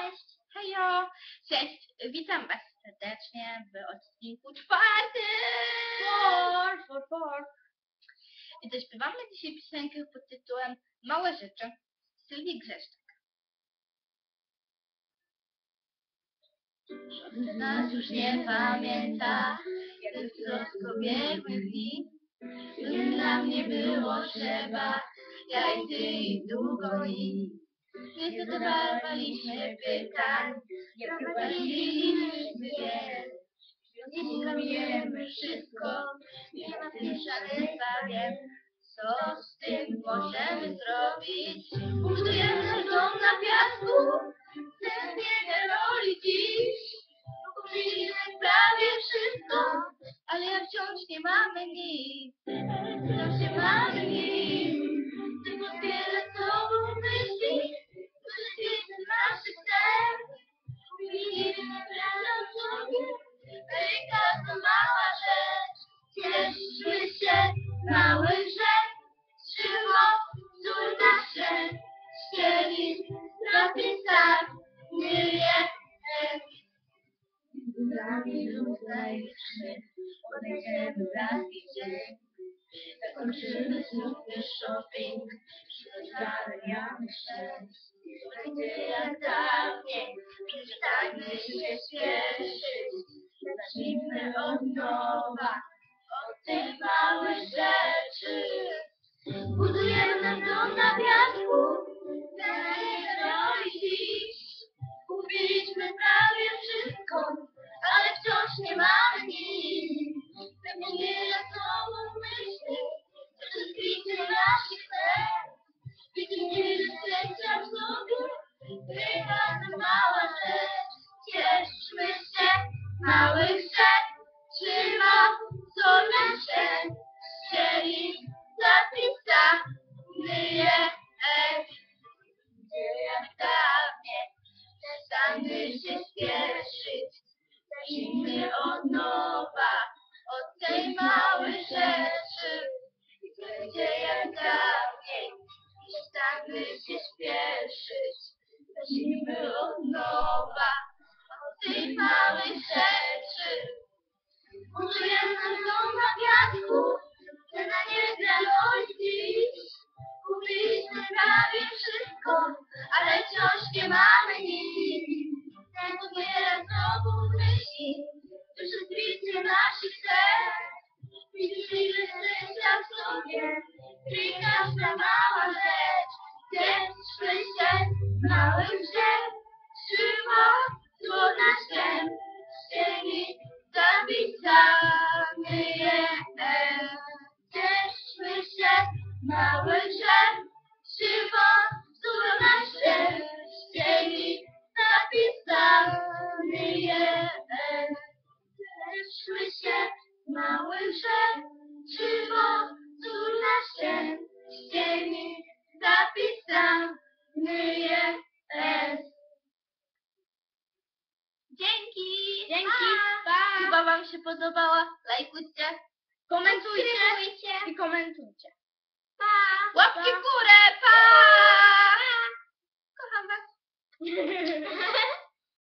Cześć! Hejo! Cześć! Witam Was serdecznie w odcinku 4! I zaśpiewamy dzisiaj piosenkę pod tytułem Małe rzeczy Sylwii Grzeszczak. Żaden z nas już nie pamięta, jak wzrostko biegły dni. Gdy nam nie było trzeba, ja i Ty i długo nic. Nie zadawaliśmy pytań, nie prowadziliśmy się. Dziś wiemy wszystko, nie ma pierwszeństwa, wiem, co z tym możemy zrobić. Budujemy dom na piasku, ten nie roli dziś. Kupiliśmy prawie wszystko, ale ja wciąż nie mamy nic. Wciąż nie mamy nic, tylko wiele sobą myśli. Życie naszych serc, kupiliśmy razem sobie, i każda mała rzecz. Cieszmy się małych rzecz, żywot, wzór nasze, ścieli, napisany jest. Z nami lub najwyższy, odejdziemy raz i dzień. Zakończymy super shopping, przestawiamy szczęść. Będzie jak dawniej, przestańmy się śpieszyć. Zacznijmy od nowa, od tych małych rzeczy. Budujemy nasz dom na piasku, ten roli dziś. Kupiliśmy prawie wszystko, ale wciąż nie mamy nic. Pewnie wiele sobą myśli, że zbicie naszych serc. Widzimy szczęścia w sobie, gdy każda mała rzecz. Cieszmy się małych rzecz, trzyma co nasze ścieli, zapisany jest. Gdzie jak dawniej, przestańmy się spieszyć. Zacznijmy od nowa, od tej małej rzeczy. I będzie jak dawniej, przestańmy się spieszyć. Zacznijmy od nowa, od tej małej rzeczy. Budujemy nasz dom na piasku, ten na niebie roli dziś. Kupiliśmy prawie wszystko, ale wciąż nie mamy nic. Ten pobiera znowu myśli, duszy zbicie naszych serc. Widzimy szczęścia w sobie, gdy każda mała rzecz. Cieszmy się małych rzecz, żywot, zło nasze, ścieli, zapisany jest. Cieszmy się małych rzecz, żywot, zło nasze, ścieli, zapisany jest. Cieszmy się małych rzecz, żywot, zło nasze, ścieli, zapisany jest. Dzięki! Dzięki, Pa! Chyba Wam się podobała. Lajkujcie, komentujcie Subskrybujcie. i komentujcie. Pa! Łapki w górę! Pa! Kocham Was!